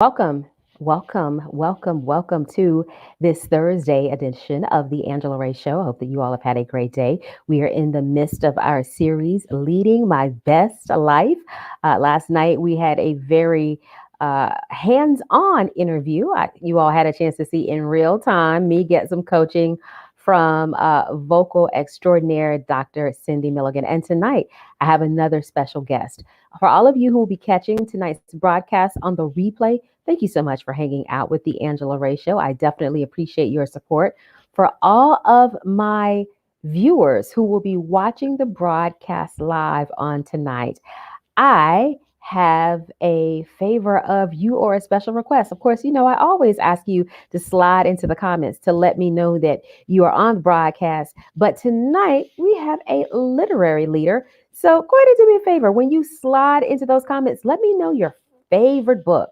Welcome, welcome to this Thursday edition of the Angela Ray Show. I hope that you all have had a great day. We are in the midst of our series, Leading My Best Life. Last night we had a very hands on interview. You all had a chance to see in real time me get some coaching from vocal extraordinaire Dr. Cindy Milligan. And tonight I have another special guest. For all of you who will be catching tonight's broadcast on the replay, thank you so much for hanging out with the Angela Ray Show. I definitely appreciate your support. For all of my viewers who will be watching the broadcast live on tonight, I have a favor of you or a special request. Of course, I always ask you to slide into the comments to let me know that you are on the broadcast. But tonight we have a literary leader. So go ahead and do me a favor. When you slide into those comments, let me know your favorite book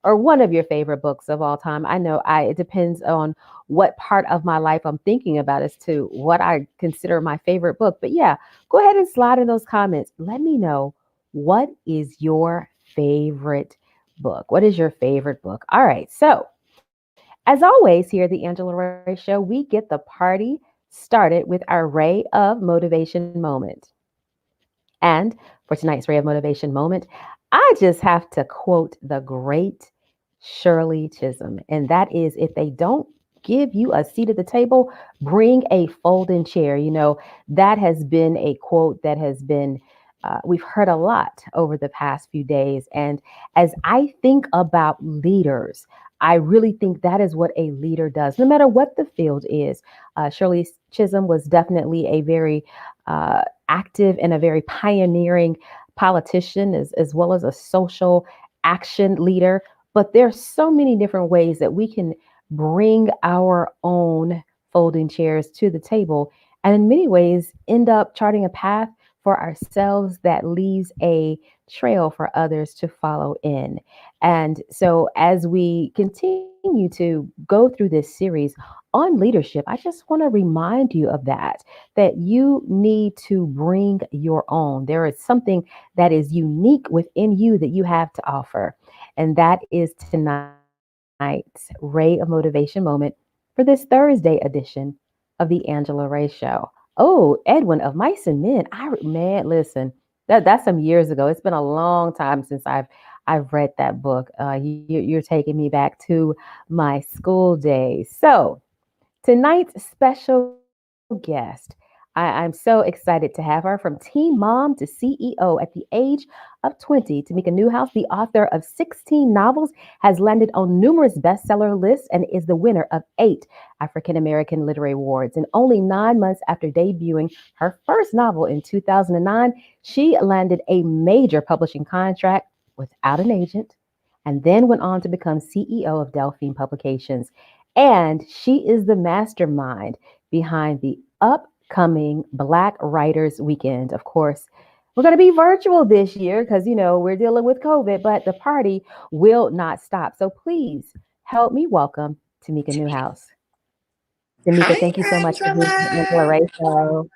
or one of your favorite books of all time. I know it depends on what part of my life I'm thinking about as to what I consider my favorite book. But yeah, go ahead and slide in those comments. Let me know, what is your favorite book? What is your favorite book? All right. So, as always, here at the Angela Ray Show, we get the party started with our Ray of Motivation moment. And for tonight's Ray of Motivation moment, I just have to quote the great Shirley Chisholm. And that is, if they don't give you a seat at the table, bring a folding chair. That has been a quote that has been, we've heard a lot over the past few days. And as I think about leaders, I really think that is what a leader does, no matter what the field is. Shirley Chisholm was definitely a very active and a very pioneering politician, as well as a social action leader. But there's so many different ways that we can bring our own folding chairs to the table, and in many ways end up charting a path for ourselves that leaves a trail for others to follow in. And so, as we continue to go through this series on leadership, I just want to remind you of that you need to bring your own. There is something that is unique within you that you have to offer. And that is tonight's Ray of Motivation moment for this Thursday edition of the Angela Ray Show. Oh, Edwin of Mice and Men. Man, listen, that's some years ago. It's been a long time since I've read that book. You're taking me back to my school days. So tonight's special guest, I'm so excited to have her, from teen mom to CEO at the age of 20. Tamika Newhouse, the author of 16 novels, has landed on numerous bestseller lists and is the winner of 8 African American Literary Awards. And only 9 months after debuting her first novel in 2009, she landed a major publishing contract without an agent, and then went on to become CEO of Delphine Publications. And she is the mastermind behind the upcoming Black Writers Weekend. Of course, we're going to be virtual this year because, we're dealing with COVID, but the party will not stop. So please help me welcome Tamika Newhouse. Tamika, Hi, thank you so much for being on the Angela Angela. Ray Show.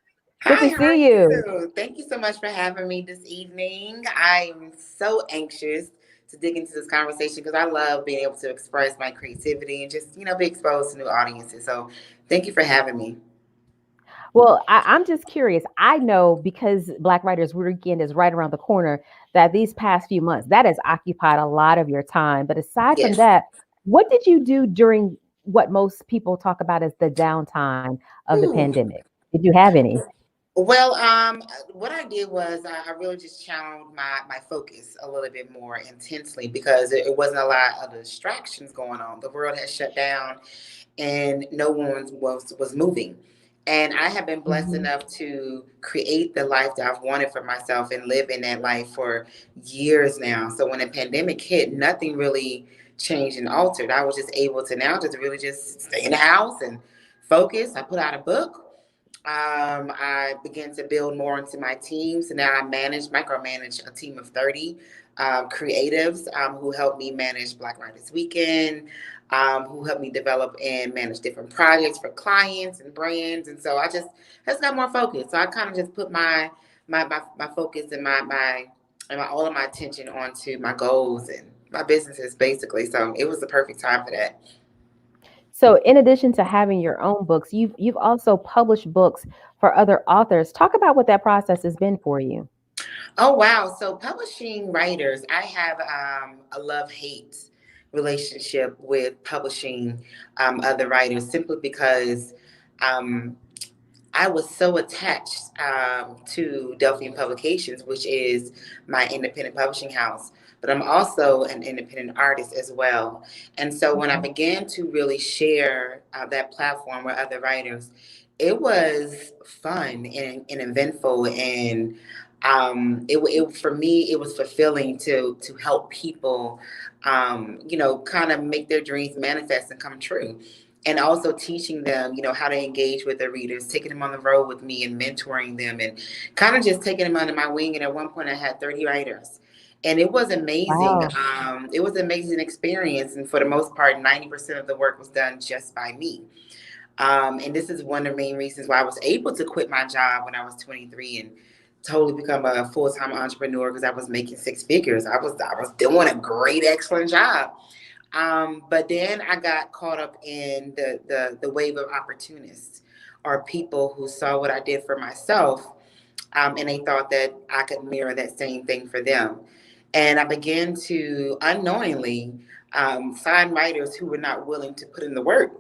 Good to Hi, how are see you. you? Thank you so much for having me this evening. I'm so anxious to dig into this conversation because I love being able to express my creativity and just, be exposed to new audiences. So thank you for having me. Well, I'm just curious. I know because Black Writers Weekend is right around the corner that these past few months that has occupied a lot of your time. But aside from Yes. that, what did you do during what most people talk about as the downtime of the Ooh. pandemic? Did you have any? Well, what I did was I really just channeled my focus a little bit more intensely because it wasn't a lot of distractions going on. The world had shut down, and no one was moving. And I have been blessed Mhm. enough to create the life that I've wanted for myself and live in that life for years now. So when the pandemic hit, nothing really changed and altered. I was just able to now just really just stay in the house and focus. I put out a book. I began to build more into my team. So now I micromanage a team of 30 creatives who help me manage Black Writers Weekend, who help me develop and manage different projects for clients and brands. And so I just got more focused. So I kind of just put my focus and my all of my attention onto my goals and my businesses basically. So it was the perfect time for that. So, in addition to having your own books, you've also published books for other authors. Talk about what that process has been for you. Oh wow! So publishing writers, I have a love-hate relationship with publishing other writers simply because um, I was so attached to Delphine Publications, which is my independent publishing house, but I'm also an independent artist as well. And so when I Okay. began to really share that platform with other writers, it was fun and eventful, and for me it was fulfilling to help people, kind of make their dreams manifest and come true, and also teaching them, how to engage with their readers, taking them on the road with me and mentoring them and kind of just taking them under my wing. And at one point I had 30 writers. And it was amazing. Wow. It was an amazing experience. And for the most part, 90% of the work was done just by me. And this is one of the main reasons why I was able to quit my job when I was 23 and totally become a full-time entrepreneur, because I was making six figures. I was doing a great, excellent job. But then I got caught up in the wave of opportunists, or people who saw what I did for myself, and they thought that I could mirror that same thing for them. And I began to unknowingly sign writers who were not willing to put in the work.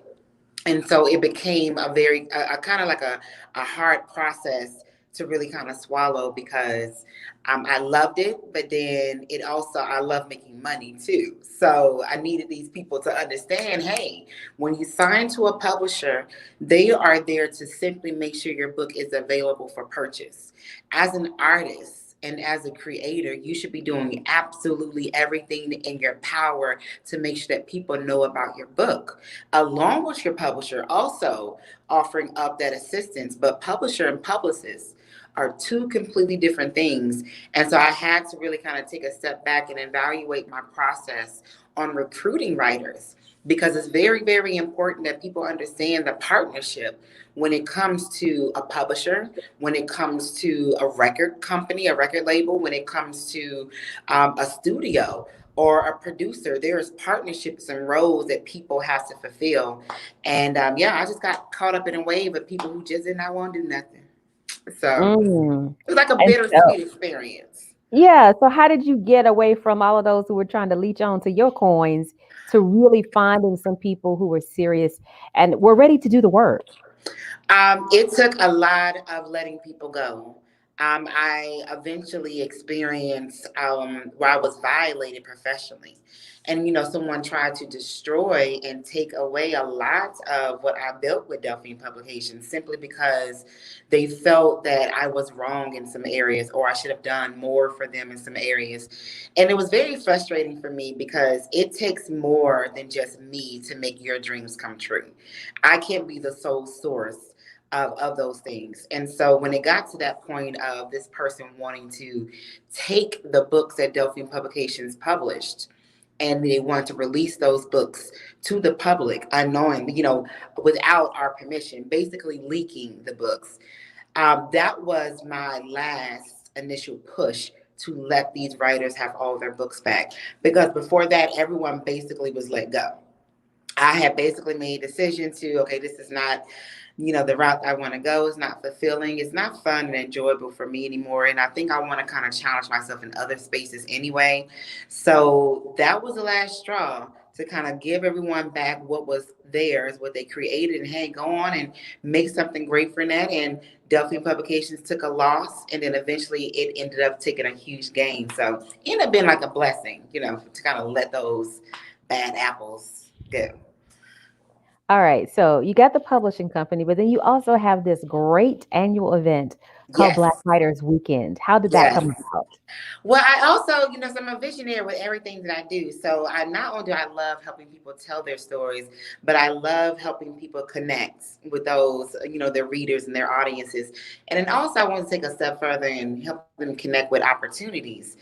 And so it became a kind of like a hard process to really kind of swallow, because I loved it, but then I love making money too. So I needed these people to understand, hey, when you sign to a publisher, they are there to simply make sure your book is available for purchase. As an artist and as a creator, you should be doing absolutely everything in your power to make sure that people know about your book, along with your publisher also offering up that assistance. But publisher and publicist are two completely different things. And so I had to really kind of take a step back and evaluate my process on recruiting writers, because it's very, very important that people understand the partnership when it comes to a publisher, when it comes to a record company, a record label, when it comes to a studio or a producer. There's partnerships and roles that people have to fulfill. And yeah, I just got caught up in a wave of people who just did not want to do nothing. So Mm. it was like a And so, bittersweet experience. yeah. So, how did you get away from all of those who were trying to leech on to your coins to really finding some people who were serious and were ready to do the work? It took a lot of letting people go. I eventually experienced where I was violated professionally. And, someone tried to destroy and take away a lot of what I built with Delphine Publications, simply because they felt that I was wrong in some areas, or I should have done more for them in some areas. And it was very frustrating for me, because it takes more than just me to make your dreams come true. I can't be the sole source of those things. And so when it got to that point of this person wanting to take the books that Delphine Publications published, and they wanted to release those books to the public unknowingly, without our permission, basically leaking the books. That was my last initial push to let these writers have all their books back. Because before that, everyone basically was let go. I had basically made a decision to, okay, this is not, the route I want to go. Is not fulfilling. It's not fun and enjoyable for me anymore. And I think I want to kind of challenge myself in other spaces anyway. So that was the last straw, to kind of give everyone back what was theirs, what they created, and hey, go on and make something great for that. And Delphine Publications took a loss, and then eventually it ended up taking a huge gain. So it ended up being like a blessing, to kind of let those bad apples go. All right. So, you got the publishing company, but then you also have this great annual event called Black Yes. Writers Weekend. How did that come Yes. about? Well, I also, so I'm a visionary with everything that I do. So I not only do I love helping people tell their stories, but I love helping people connect with those, their readers and their audiences. And then also I want to take a step further and help them connect with opportunities.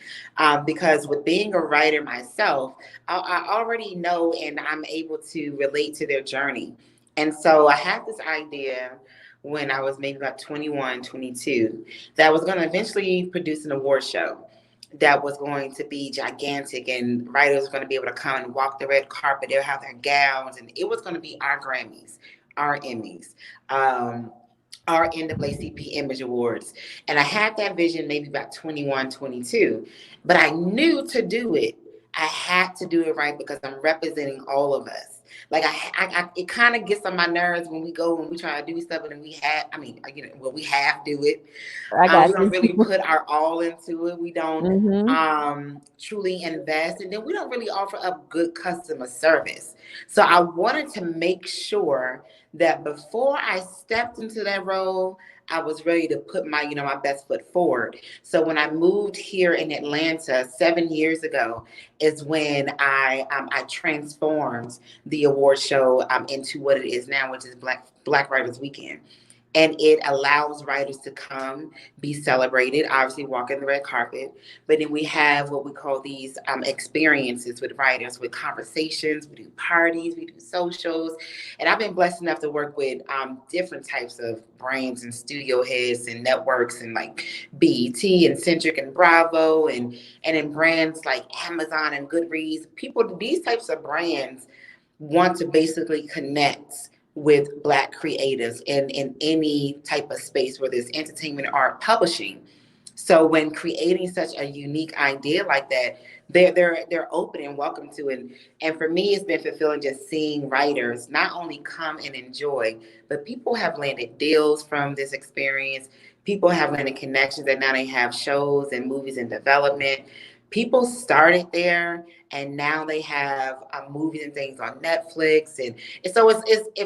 Because with being a writer myself, I already know and I'm able to relate to their journey. And so I had this idea when I was maybe about 21, 22, that I was going to eventually produce an award show. that was going to be gigantic, and writers were going to be able to come and walk the red carpet. They'll have their gowns, and it was going to be our Grammys, our Emmys, um, our NAACP Image Awards. And I had that vision maybe about 21, 22, but I knew to do it, I had to do it right because I'm representing all of us. Like it kind of gets on my nerves when we try to do stuff and then we have, I mean, we have do it. I got We don't you. really put our all into it. We don't Hmm. truly invest, and then we don't really offer up good customer service. So I wanted to make sure that before I stepped into that role, I was ready to put my best foot forward. So when I moved here in Atlanta 7 years ago, is when I transformed the award show into what it is now, which is Black Writers Weekend, and it allows writers to come be celebrated, obviously walking the red carpet. But then we have what we call these experiences with writers, with conversations. We do parties, we do socials, and I've been blessed enough to work with different types of brands and studio heads and networks, and like BET and Centric and Bravo, and in brands like Amazon and Goodreads. People, these types of brands want to basically connect with Black creatives in any type of space, whether it's entertainment, art, publishing. So when creating such a unique idea like that, they're open and welcome to it. And for me, it's been fulfilling just seeing writers not only come and enjoy, but people have landed deals from this experience. People have landed connections that now they have shows and movies in development. People started there, and now they have movies and things on Netflix, and so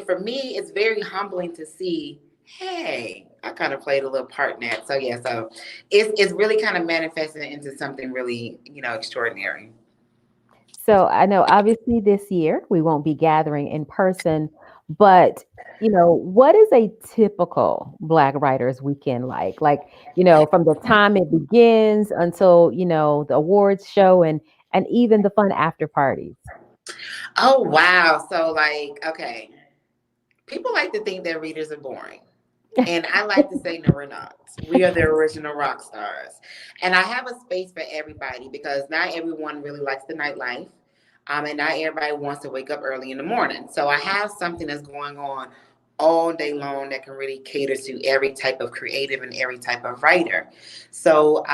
for me, it's very humbling to see. Hey, I kind of played a little part in that. So yeah, so it's really kind of manifesting into something really extraordinary. So I know obviously this year we won't be gathering in person, but what is a typical Black Writers Weekend like? Like, from the time it begins until, the awards show and even the fun after parties. Oh wow! So like, okay, people like to think that readers are boring. And I like to say, no, we're not. We are the original rock stars. And I have a space for everybody because not everyone really likes the nightlife. And not everybody wants to wake up early in the morning. So I have something that's going on all day long that can really cater to every type of creative and every type of writer. So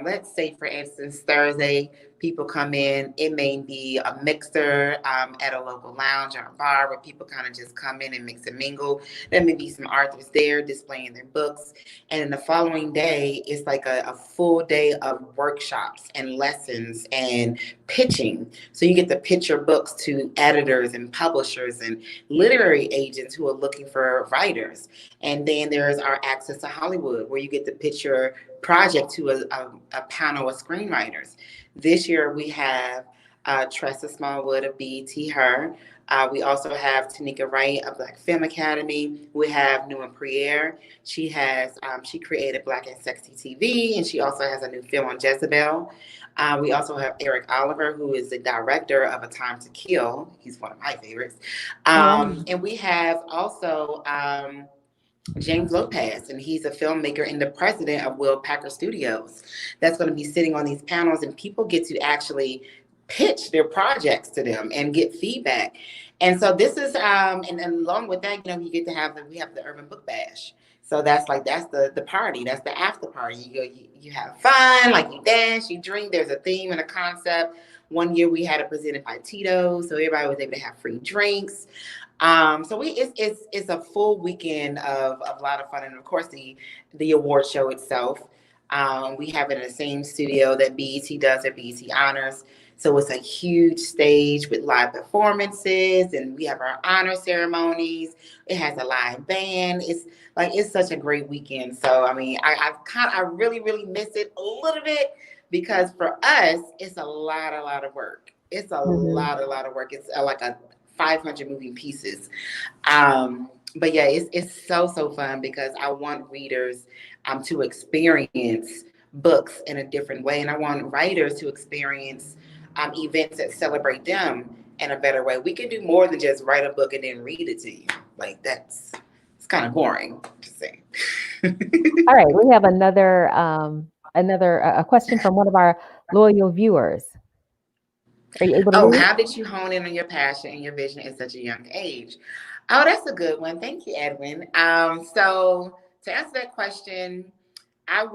let's say, for instance, Thursday, people come in. It may be a mixer at a local lounge or a bar where people kind of just come in and mix and mingle. There may be some authors there displaying their books. And then the following day, it's like a full day of workshops and lessons and pitching. So you get to pitch your books to editors and publishers and literary agents who are looking for writers. And then there's our Access to Hollywood, where you get to pitch your project to a panel of screenwriters. This year we have Tressa Smallwood of BET Her. We also have Tanika Wright of Black Film Academy. We have Nua Priere. She created Black and Sexy TV, and she also has a new film on Jezebel. We also have Eric Oliver, who is the director of A Time to Kill. He's one of my favorites. Oh, wow. And we have also James Lopez, and he's a filmmaker and the president of Will Packer Studios. That's going to be sitting on these panels, and people get to actually pitch their projects to them and get feedback. And so this is, and along with that, you get to have we have the Urban Book Bash. So that's the party. That's the after party. You go, you have fun, like you dance, you drink. There's a theme and a concept. One year we had it presented by Tito, so everybody was able to have free drinks. So it's a full weekend of a lot of fun, and of course the award show itself. We have it in the same studio that BET does at BET Honors. So it's a huge stage with live performances, and we have our honor ceremonies. It has a live band. It's such a great weekend. So I mean, I really really miss it a little bit because for us it's a lot of work. It's Mhm. a lot of work. It's like a 500 moving pieces. But yeah, it's so fun because I want readers to experience books in a different way, and I want writers to experience events that celebrate them in a better way. We can do more than just write a book and then read it to you. Like it's kind of boring. Just saying. All right, we have another another a question from one of our loyal viewers. Are you able to Oh, read? how did you hone in on your passion and your vision at such a young age? Oh, that's a good one. Thank you, Edwin. So to answer that question, I've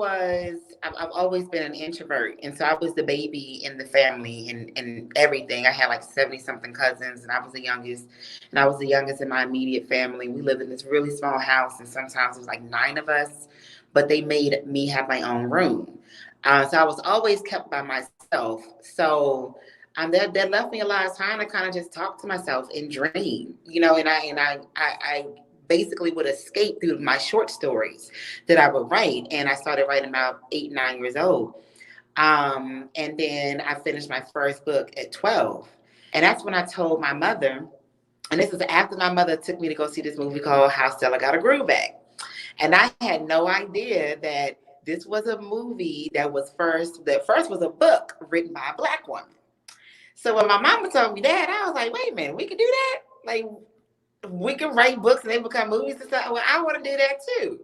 always been an introvert. And so I was the baby in the family and everything. I had like 70 something cousins, and I was the youngest. And I was the youngest in my immediate family. We lived in this really small house, and sometimes it was like nine of us, but they made me have my own room. So I was always kept by myself. So that left me a lot of time to kind of just talk to myself and dream, and I basically would escape through my short stories that I would write. And I started writing about 8, 9 years old. And then I finished my first book at 12. And that's when I told my mother, and this is after my mother took me to go see this movie called How Stella Got a Groove Back. And I had no idea that this was a movie that first was a book written by a Black woman. So when my mama told me that, I was like, wait a minute, we can do that? Like, we can write books and they become movies and stuff. Well, I want to do that too.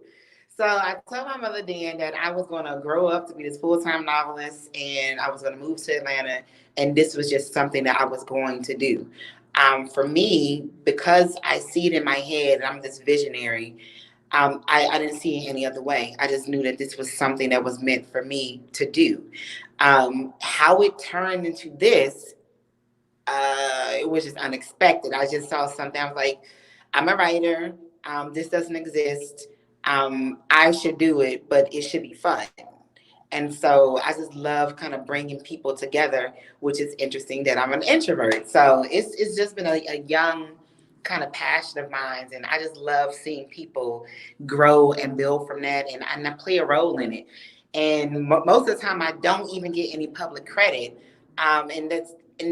So I told my mother then that I was going to grow up to be this full-time novelist, and I was going to move to Atlanta, and this was just something that I was going to do. For me, because I see it in my head, and I'm this visionary, I didn't see it any other way. I just knew that this was something that was meant for me to do. How it turned into this, it was just unexpected. I just saw something. I was like, I'm a writer. This doesn't exist. I should do it, but it should be fun. And so I just love kind of bringing people together, which is interesting that I'm an introvert. So it's just been a young kind of passion of mine. And I just love seeing people grow and build from that. And I play a role in it. And most of the time, I don't even get any public credit. And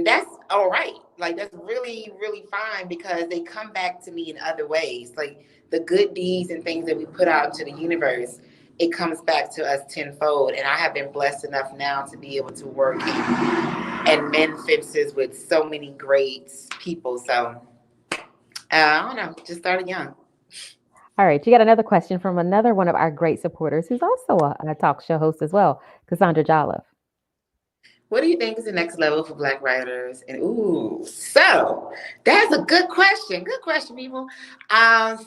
that's all right. Like, that's really, really fine, because they come back to me in other ways. Like, the good deeds and things that we put out into the universe, it comes back to us tenfold. And I have been blessed enough now to be able to work and mend fences with so many great people. So I don't know, just started young. All right, you got another question from another one of our great supporters who's also a talk show host as well, Cassandra Jolliffe. What do you think is the next level for Black writers? And ooh, so that's a good question. Good question, people.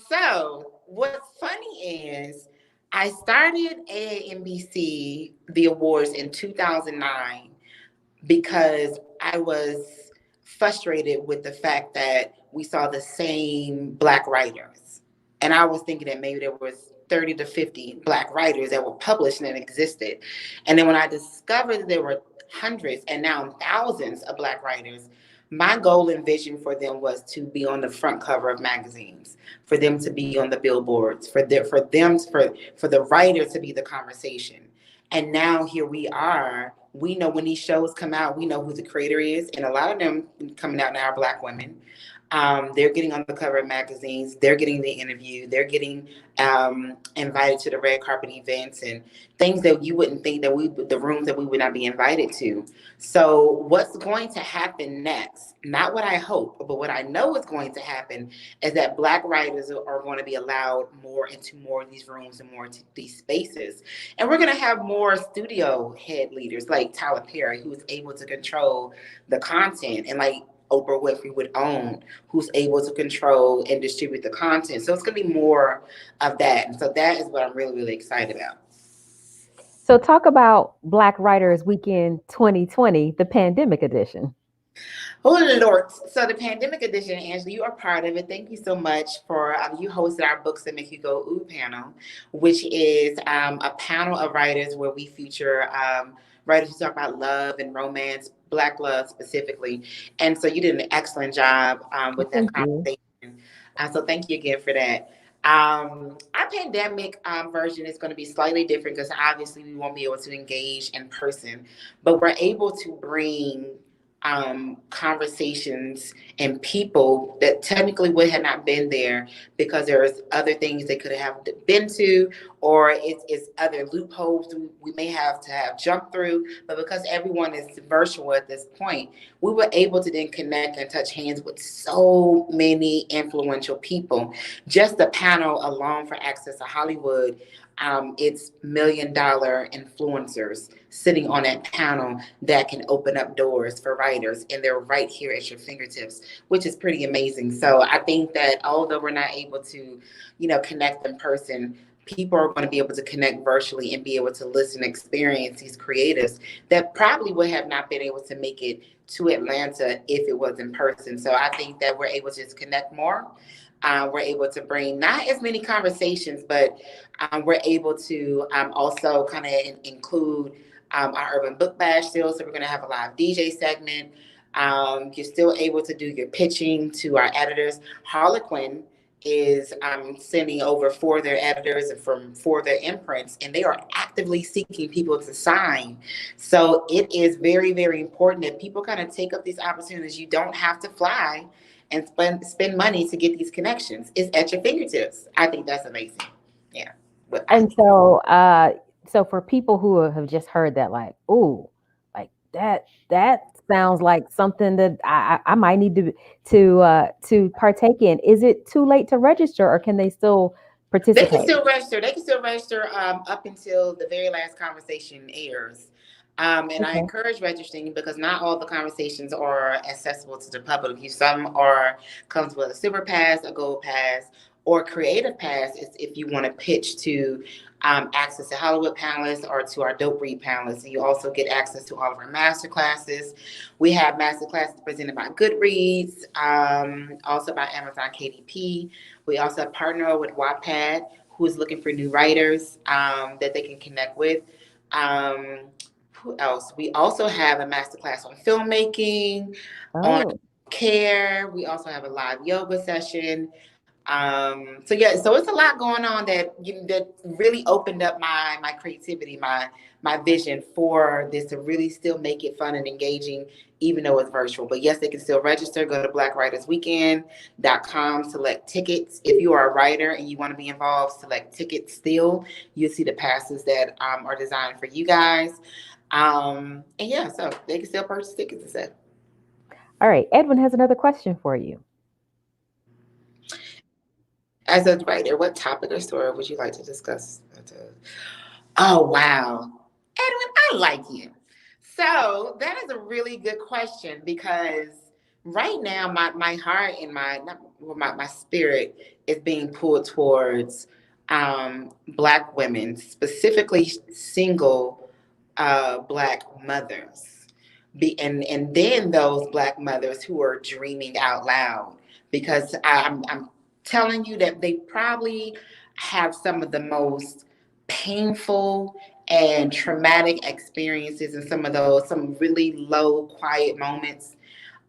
So what's funny is I started AAMBC the awards in 2009 because I was frustrated with the fact that we saw the same Black writers. And I was thinking that maybe there was 30 to 50 Black writers that were published and existed. And then when I discovered that there were hundreds and now thousands of Black writers, my goal and vision for them was to be on the front cover of magazines, for them to be on the billboards, for the writer to be the conversation. And now here we are. We know when these shows come out, we know who the creator is, and a lot of them coming out now are Black women. They're getting on the cover of magazines. They're getting the interview. They're getting invited to the red carpet events and things that you wouldn't think that the rooms that we would not be invited to. So what's going to happen next? Not what I hope, but what I know is going to happen is that Black writers are going to be allowed more into more of these rooms and more into these spaces. And we're going to have more studio head leaders like Tyler Perry, who is able to control the content, and like Oprah Winfrey would own, who's able to control and distribute the content. So it's going to be more of that. And so that is what I'm really, really excited about. So talk about Black Writers Weekend 2020, the pandemic edition. Oh, Lord. So the pandemic edition, Angela, you are part of it. Thank you so much for you hosted our Books That Make You Go Ooh panel, which is a panel of writers where we feature writers who talk about love and romance, Black love specifically. And so you did an excellent job with that Thank you. conversation. So thank you again for that. Our pandemic version is going to be slightly different because obviously we won't be able to engage in person, but we're able to bring conversations and people that technically would have not been there because there's other things they could have been to, or it's other loopholes we may have to have jumped through. But because everyone is virtual at this point, we were able to then connect and touch hands with so many influential people. Just the panel alone for Access to Hollywood it's $1 million influencers sitting on that panel that can open up doors for writers, and they're right here at your fingertips, which is pretty amazing. So I think that although we're not able to, connect in person, people are going to be able to connect virtually and be able to listen and experience these creatives that probably would have not been able to make it to Atlanta if it was in person. So I think that we're able to just connect more. We're able to bring not as many conversations, but we're able to also kind of include our urban book bash still. So we're going to have a live DJ segment. You're still able to do your pitching to our editors. Harlequin is sending over for their editors and for their imprints, and they are actively seeking people to sign. So it is very, very important that people kind of take up these opportunities. You don't have to fly and spend money to get these connections. It's at your fingertips. I think that's amazing. Yeah. What I And think. so for people who have just heard that, like, oh, like that sounds like something that I might need to partake in. Is it too late to register, or can they still They can participate? still register. They can still register up until the very last conversation airs. And I Okay. encourage registering because not all the conversations are accessible to the public. Some are comes with a silver pass, a gold pass, or creative pass is if you want to pitch to access to Hollywood panelists or to our dope read panelists. And you also get access to all of our master classes. We have master classes presented by Goodreads, also by Amazon KDP. We also partner with Wattpad, who is looking for new writers that they can connect with. Um, who else? We also have a masterclass on filmmaking, on Oh. care. We also have a live yoga session. So yeah, so it's a lot going on that really opened up my creativity, my vision for this to really still make it fun and engaging, even though it's virtual. But yes, they can still register. Go to blackwritersweekend.com, select tickets. If you are a writer and you want to be involved, select tickets still. You'll see the passes that are designed for you guys. And yeah, so they can still purchase tickets and stuff. All right. Edwin has another question for you. As a writer, what topic or story would you like to discuss? Oh, wow. Edwin, I like you. So that is a really good question because right now my heart and my spirit is being pulled towards Black women, specifically single Black mothers. And then those Black mothers who are dreaming out loud because I'm telling you that they probably have some of the most painful and traumatic experiences and some really low quiet moments,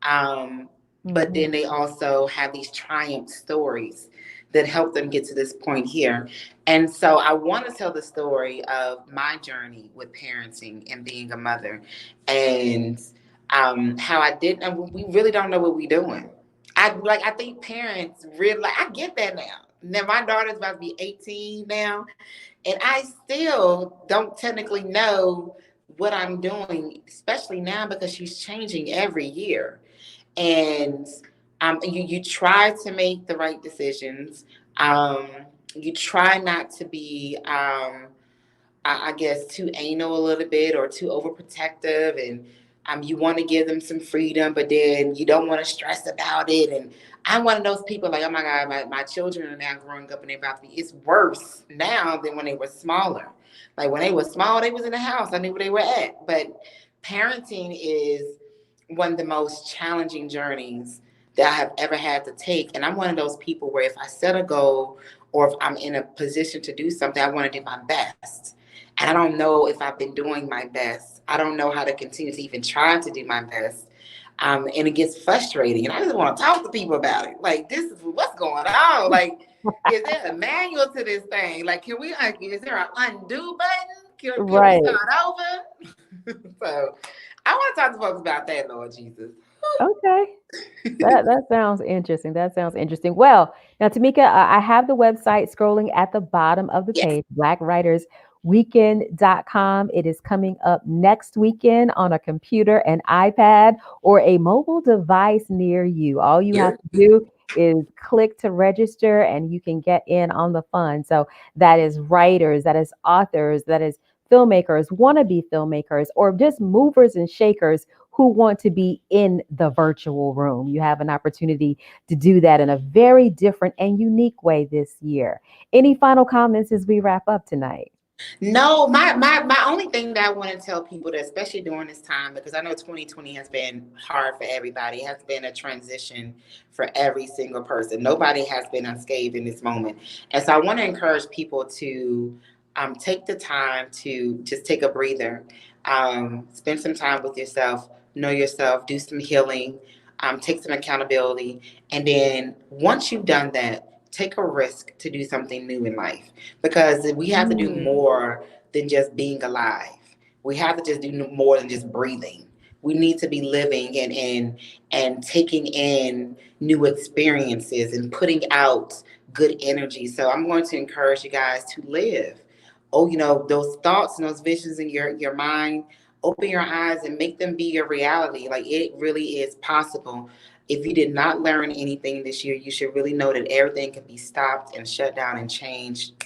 but Hmm. then they also have these triumph stories that help them get to this point here. And so I want to tell the story of my journey with parenting and being a mother, and how I did. And we really don't know what we're doing. I think parents really like. I get that now. Now my daughter's about to be 18 now, and I still don't technically know what I'm doing, especially now because she's changing every year. And you try to make the right decisions. Um, you try not to be I guess, too anal a little bit or too overprotective, and you want to give them some freedom, but then you don't want to stress about it. And I'm one of those people like, oh my God, my children are now growing up and they're about to be. It's worse now than when they were smaller. Like when they were small, they was in the house. I knew where they were at. But parenting is one of the most challenging journeys that I have ever had to take. And I'm one of those people where if I set a goal or if I'm in a position to do something, I want to do my best. And I don't know if I've been doing my best. I don't know how to continue to even try to do my best. And it gets frustrating. And I just want to talk to people about it. Like, this is what's going on. Like, is there a manual to this thing? Like, is there an undo button? Can we Right. start over? So I want to talk to folks about that, Lord Jesus. Okay. That sounds interesting. That sounds interesting. Well, now, Tamika, I have the website scrolling at the bottom of the Yes. page, blackwritersweekend.com. It is coming up next weekend on a computer, an iPad, or a mobile device near you. All you have You're to do is click to register and you can get in on the fun. So that is writers, that is authors, that is filmmakers, wannabe filmmakers, or just movers and shakers who want to be in the virtual room. You have an opportunity to do that in a very different and unique way this year. Any final comments as we wrap up tonight? No, my only thing that I want to tell people, that especially during this time, because I know 2020 has been hard for everybody, it has been a transition for every single person. Nobody has been unscathed in this moment. And so I want to encourage people to take the time to just take a breather, spend some time with yourself, know yourself, do some healing, take some accountability. And then once you've done that, take a risk to do something new in life, because we have to do Mm. more than just being alive. We have to just do more than just breathing. We need to be living and taking in new experiences and putting out good energy. So I'm going to encourage you guys to live. Oh, those thoughts and those visions in your mind, open your eyes and make them be your reality. Like, it really is possible. If you did not learn anything this year, you should really know that everything can be stopped and shut down and changed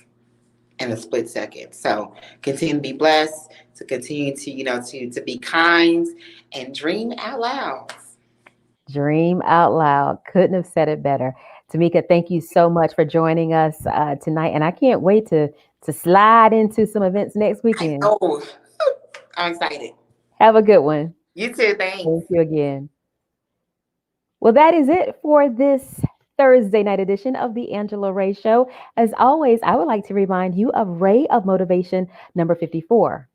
in a split second. So continue to be blessed, to continue to, to be kind and dream out loud. Dream out loud. Couldn't have said it better. Tamika, thank you so much for joining us tonight. And I can't wait to slide into some events next I weekend. know. I'm excited. Have a good one. You too. Thanks. Thank you again. Well, that is it for this Thursday night edition of the Angela Ray Show. As always, I would like to remind you of Ray of Motivation number 54.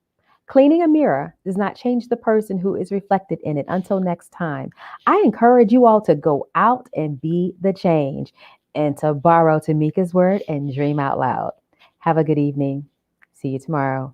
Cleaning a mirror does not change the person who is reflected in it. Until next time, I encourage you all to go out and be the change, and to borrow Tamika's word and dream out loud. Have a good evening. See you tomorrow.